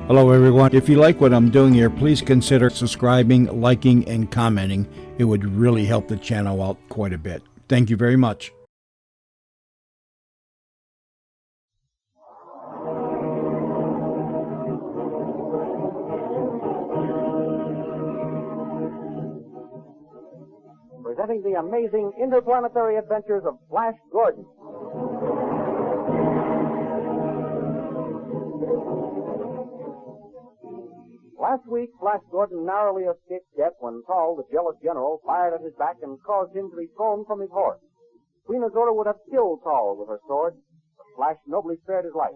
Hello, everyone. If you like what I'm doing here, please consider subscribing, liking, and commenting. It would really help the channel out quite a bit. Thank you very much. Presenting the amazing interplanetary adventures of Flash Gordon. Last week, Flash Gordon narrowly escaped death when Thawed, the jealous general, fired at his back and caused him to be thrown from his horse. Queen Azura would have killed Thawed with her sword, but Flash nobly spared his life.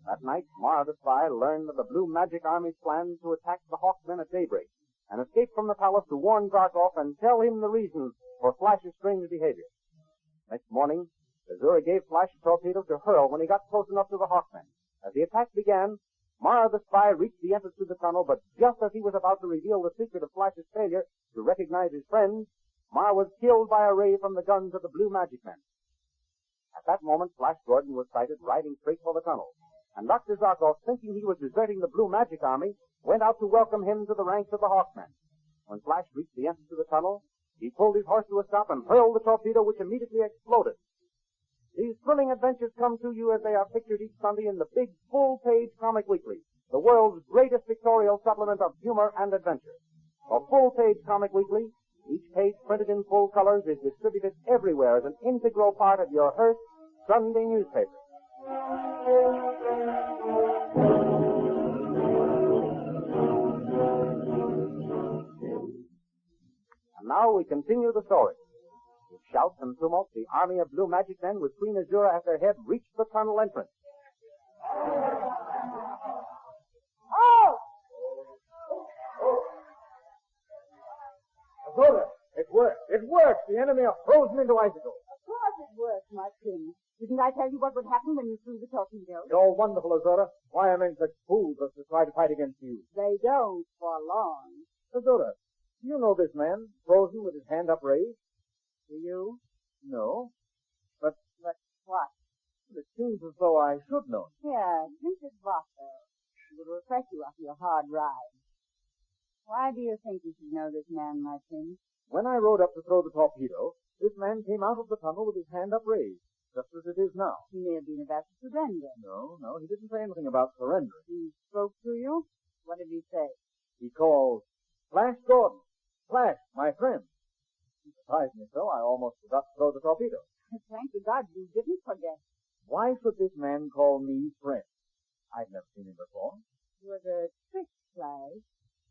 That night, Mara the spy learned of the Blue Magic Army's plan to attack the Hawkmen at daybreak, and escaped from the palace to warn Zarkoff and tell him the reason for Flash's strange behavior. Next morning, Azura gave Flash a torpedo to hurl when he got close enough to the Hawkmen. As the attack began, Mara the spy reached the entrance to the tunnel, but just as he was about to reveal the secret of Flash's failure to recognize his friends, Mara was killed by a ray from the guns of the Blue Magic Men. At that moment, Flash Gordon was sighted riding straight for the tunnel, and Dr. Zarkoff, thinking he was deserting the Blue Magic Army, went out to welcome him to the ranks of the Hawkmen. When Flash reached the entrance to the tunnel, he pulled his horse to a stop and hurled the torpedo, which immediately exploded. These thrilling adventures come to you as they are pictured each Sunday in the big full-page Comic Weekly, the world's greatest pictorial supplement of humor and adventure. A full-page Comic Weekly, each page printed in full colors, is distributed everywhere as an integral part of your Hearst Sunday newspaper. And now we continue the story. With shouts and tumult, the army of Blue Magic Men with Queen Azura at their head reached the tunnel entrance. Oh! Azura, it worked. It worked. The enemy are frozen into icicles. Of course it worked, my prince. Didn't I tell you what would happen when you threw the torpedo? You're wonderful, Azura. Why are men such fools as to try to fight against you? They don't for long. Azura, do you know this man, frozen with his hand upraised? Do you? No. But What? it seems as though I should know. Here, drink this vodka. It will refresh you after your hard ride. Why do you think you should know this man, my prince? When I rode up to throw the torpedo, this man came out of the tunnel with his hand upraised, just as it is now. He may have been about to surrender. No, he didn't say anything about surrendering. He spoke to you? What did he say? He called, "Flash Gordon! Flash, my friend!" He surprised me so, I almost forgot to throw the torpedo. Thank you, God, you didn't forget. Why should this man call me friend? I've never seen him before. It was a trick, Flash.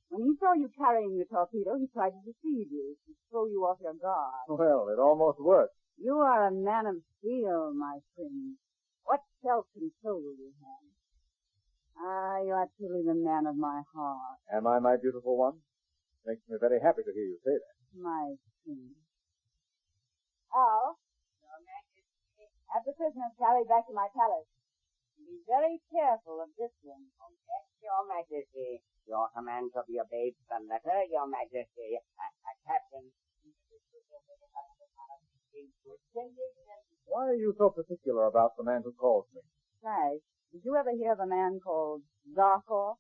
When he saw you carrying the torpedo, he tried to deceive you, to throw you off your guard. Well, it almost worked. You are a man of steel, my friend. What self-control you have. Ah, you are truly the man of my heart, Am I my beautiful one? Makes me very happy to hear you say that. my friend. Al, Your Majesty, have the prisoners carried back to my palace. Be very careful of this one. Yes, Your Majesty. Your command shall be obeyed to the letter, Your Majesty. Captain. Why are you so particular about the man who calls me? Flash, did you ever hear of a man called Zarkoff?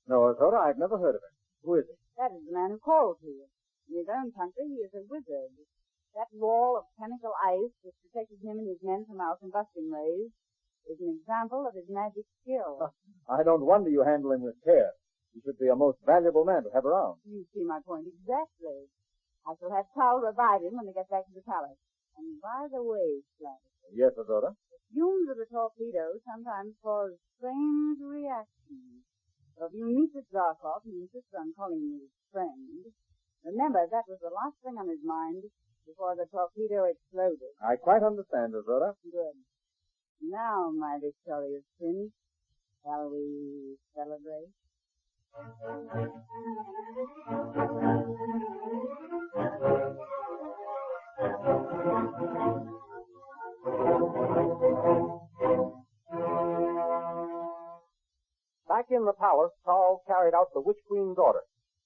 No, Azura, I've never heard of him. Who is he? That is the man who called to you. In his own country, he is a wizard. That wall of chemical ice which protected him and his men from our combustion rays is an example of his magic skill. I don't wonder you handle him with care. He should be a most valuable man to have around. You see my point exactly. I shall have Thawed revive him when they get back to the palace. And by the way, Flash, Yes, Azura. the fumes of the torpedo sometimes cause strange reactions. So if you meet with Zarkoff and insist on calling you his friend, remember that was the last thing on his mind before the torpedo exploded. I quite understand, Azura. Good. Now, my victorious prince, shall we celebrate? Back in the palace, Thawed carried out the Witch Queen's order.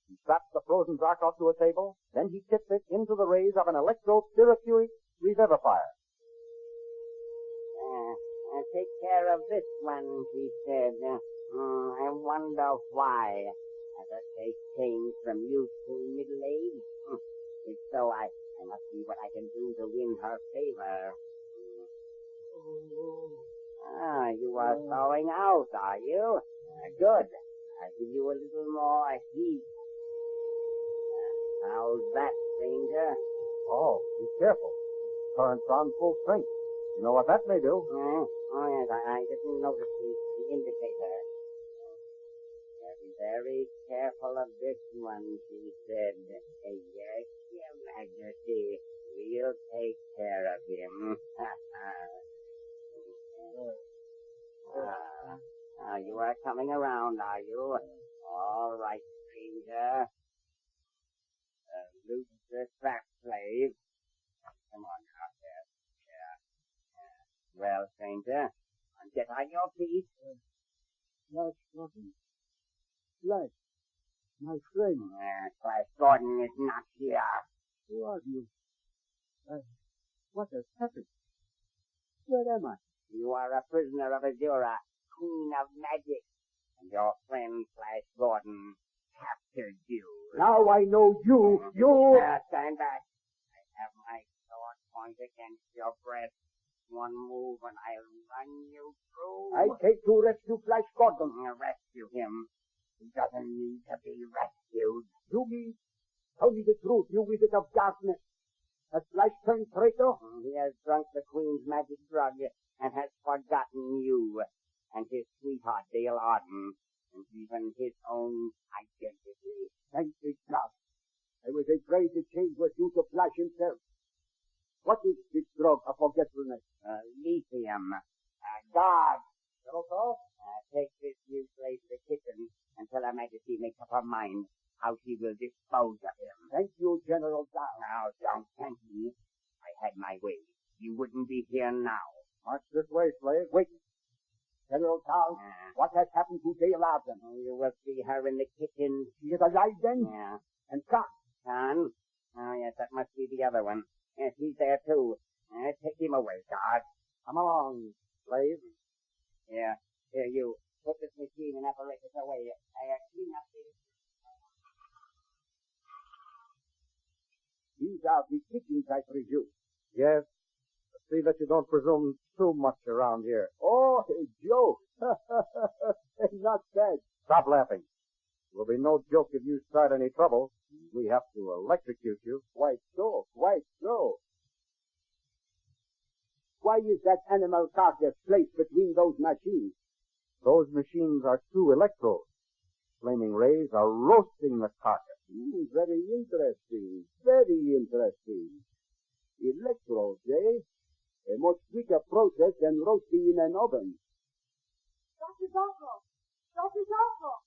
He strapped the frozen Zarkoff to a table, then he tipped it into the rays of an electro-therapeutic revivifier. take care of this one, she said. I wonder why. Has her face changed from youth to middle age? If so, I must see what I can do to win her favor. You are thawing out, are you? Good. I'll give you a little more heat. How's that, stranger? Oh, be careful. Current's on full strength. You know what that may do? Oh, yes, I didn't notice the indicator. Be very careful of this one, she said. Yes, Your Majesty, we'll take care of him. You are coming around, are you? All right, stranger. Loose the strap, slave. Come on out there. Well, stranger, get on your feet. Flash Gordon. Flash, my friend. Flash Gordon is not here. Who are you? What has happened? Where am I? You are a prisoner of Azura, Queen of Magic, and your friend Flash Gordon captured you. Now I know you. Stand back. I have my sword pointed against your breast. One move and I'll run you through. I take to rescue Flash Gordon. Rescue him. He doesn't need to be rescued. You mean? Tell me the truth, you wizard of darkness. Has Flash turned traitor? He has drunk the Queen's magic drug and has forgotten you and his sweetheart Dale Arden and even his own identity. Thank you, God. I was afraid the change was due to Flash himself. What is this drug of forgetfulness? Lithium. Guard. Zarkoff? Take this new slave to the kitchen until Her Majesty makes up her mind how she will dispose of him. Thank you, General Dow. Now, don't thank me. I had my way. You wouldn't be here now. March this way, slave. Wait. General Dow, what has happened to Dale Arden? You will see her in the kitchen. She is alive then? Yeah. And Khan? Khan? Oh, yes, that must be the other one. Yes, he's there, too. Take him away, guard. Come along, slave. Here, you. Put this machine and apparatus away. Clean up the... These are the kitchens, I presume. Yes. See that you don't presume too much around here. Oh, a joke. Not bad. Stop laughing. There'll be no joke if you start any trouble. We have to electrocute you. Quite so, quite so. Why is that animal carcass placed between those machines? Those machines are two electrodes. Flaming rays are roasting the carcass. Very interesting. Very interesting. Electrodes, eh? A much quicker process than roasting in an oven. Dr. Zarkoff! Dr. Zarkoff!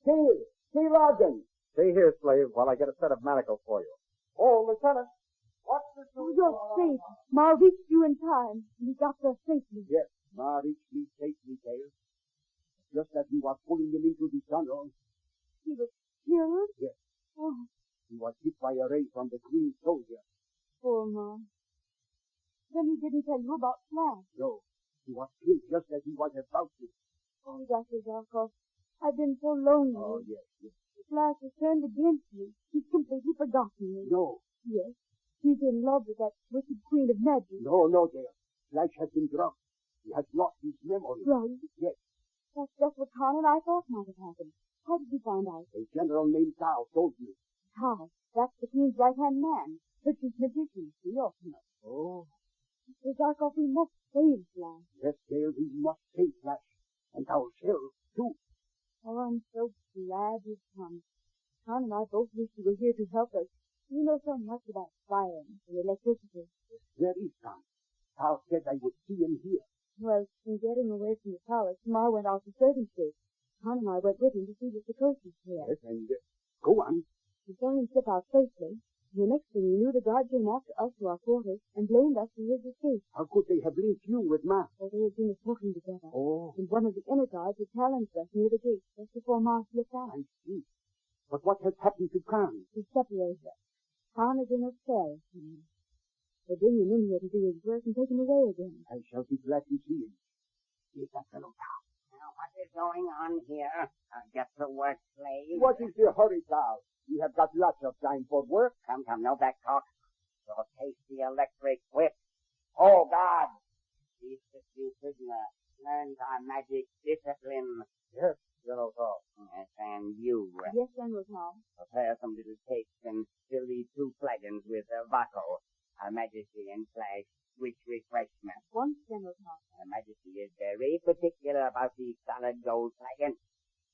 Here, Arden. Stay here, slave, while I get a set of manacles for you. Oh, Lieutenant. What's the Oh, you're safe. Ma reached you in time. We got there safely. Yes, Ma reached me safely, Dale. Just as we were pulling him into the tunnel, He was killed? Yes. Oh, he was hit by a ray from the Queen's soldier. poor Ma. Then he didn't tell you about Flash. No, he was killed just as he was about to. Oh, Dr. Zarkoff, I've been so lonely. Oh, yes. Flash has turned against me. He's completely forgotten me. No, Yes, he's in love with that wicked Queen of Magic. no, Dale. Flash has been drugged. He has lost his memory. Drugged? Yes. That's just what Con and I thought might have happened. How did you find out? A general named Tao told me. How? That's the Queen's right-hand man. Her chief magician. We ought to know. Oh, Mr. Zarkoff, we must save Flash. yes, Dale, we must save Flash. And ourselves, too. Oh, I'm so glad you've come. Con and I both wish you were here to help us. You know so much about fire and electricity. Where is Tom? Tao said I would see him here. Well, in getting away from the palace, Ma went out to servant state. Con and I went with him to see that the coast was clear. Yes, and go on. We saw him slip out safely. The next thing we knew, the guard came after us to our quarters and blamed us for his escape. How could they have linked you with Ma? For they had been talking together. Oh, And one of the inner guards had challenged us near the gate just before Ma slipped out. I see. But what has happened to Khan? He separated us. Khan is in a cell. They bring him in here to do his work and take him away again. I shall be glad to see him. Here's that fellow now. Now, what is going on here? Get to work, slave. What is the hurry, Sal? We have got lots of time for work. Come, no back talk. So taste the electric whip. Oh, God! These 15 prisoners learned our magic discipline. Yes, General Thawed. Yes, and you. Yes, General Tom. Prepare some little cakes and fill these 2 flagons with vodka. Her Majesty and Flash wish refreshment. Once, General Tom. Her Majesty is very particular about these solid gold flagons.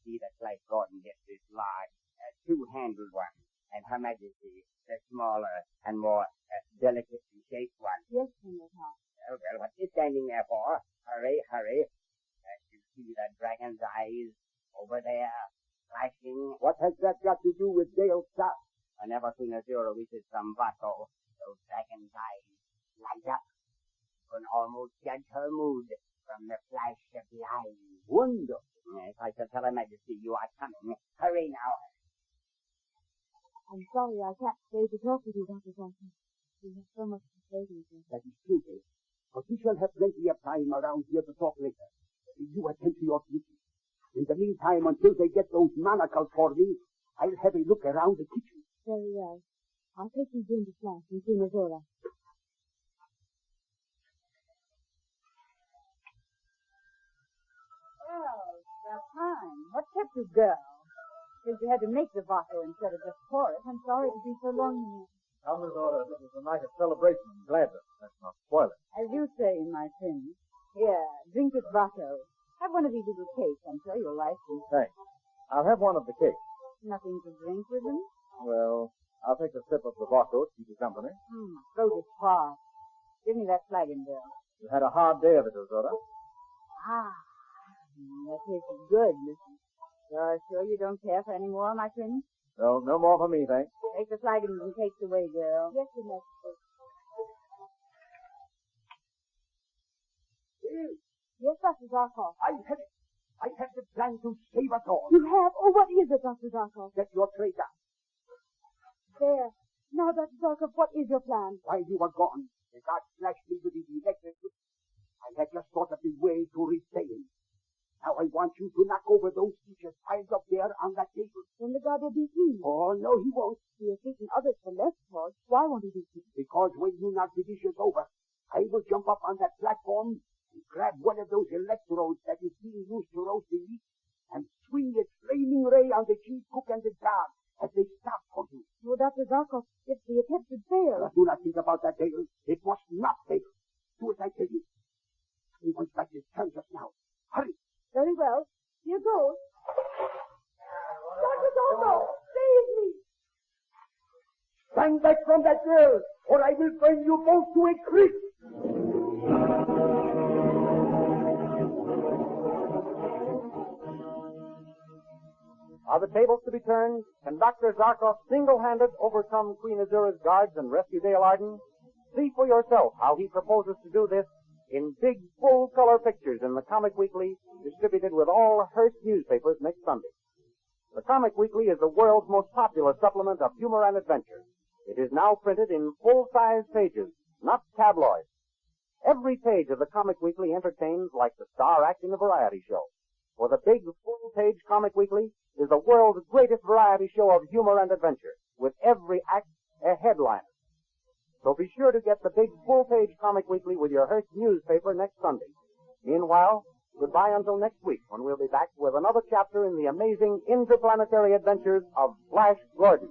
See that Flash Gordon gets this large, 2-handled one, and Her Majesty the smaller and more delicately shaped one. Yes, General Tom. Well, what you standing there for? Hurry. You see the dragon's eyes over there, flashing. What has that got to do with Dale's stuff? Whenever Queen Azura wishes some vodka, those dragon's eyes light up. You can almost judge her mood from the flash of the eyes. Wonderful. Yes, I shall tell Her Majesty you are coming. Hurry now. I'm sorry I can't stay to talk with you, Dr. Zarkoff. We have so much to say to each other. That is true, Dale. But we shall have plenty of time around here to talk later. You attend to your duty. In the meantime, until they get those manacles for me, I'll have a look around the kitchen. Very well. I'll take you in to Flash and Queen Azura. Well, about time. What kept you, girl? Since you had to make the vodka instead of just pour it, I'm sorry to be so long here. Now, Miss Order, this is a night of celebration and gladness. Let's not spoil it. As you say, my prince. Here, drink this vodka. Have one of these little cakes. I'm sure you'll like them. Thanks. I'll have one of the cakes. Nothing to drink with them? Well, I'll take a sip of the vodka to keep you company. Throat is parched. Give me that flagon, girl. You had a hard day of it, Azora. That tastes good. You're sure you don't care for any more, my prince? No more for me, thanks. Take the flagons and cakes away, girl. Yes, Your Majesty. Yes, Dr. Zarkoff. I have it. I have the plan to save us all. You have? Oh, what is it, Dr. Zarkoff? Get your tray down. There. Now, Dr. Zarkoff, what is your plan? While you were gone, the guard flashed me with the electric whip. I had just thought of the way to repay him. Now I want you to knock over those dishes piled up there on that table. Then the guard will be seen. Oh, no, he won't. He has beaten others for less cause. Why won't he be seen? Because when you knock the dishes over, I will jump up on that platform and grab one of those electrodes that is being used to roast the meat and swing its flaming ray on the chief cook and the guard as they stop for you. Oh, Dr. Zarkoff, if the attempt should fail. Do not think about that, Dale. It must not fail. Do as I tell you. Everyone's got his turn just now. Hurry. Very well. Here goes. Dr. Zarkoff, save me! Stand back from that girl, or I will burn you both to a crisp. Are the tables to be turned? Can Dr. Zarkoff single-handed overcome Queen Azura's guards and rescue Dale Arden? See for yourself how he proposes to do this in big, full-color pictures in the Comic Weekly, distributed with all Hearst newspapers next Sunday. The Comic Weekly is the world's most popular supplement of humor and adventure. It is now printed in full-size pages, not tabloids. Every page of the Comic Weekly entertains like the star act in a variety show. For the big, full-page Comic Weekly is the world's greatest variety show of humor and adventure, with every act a headliner. So be sure to get the big, full-page Comic Weekly with your Hearst newspaper next Sunday. Meanwhile, goodbye until next week, when we'll be back with another chapter in the amazing interplanetary adventures of Flash Gordon.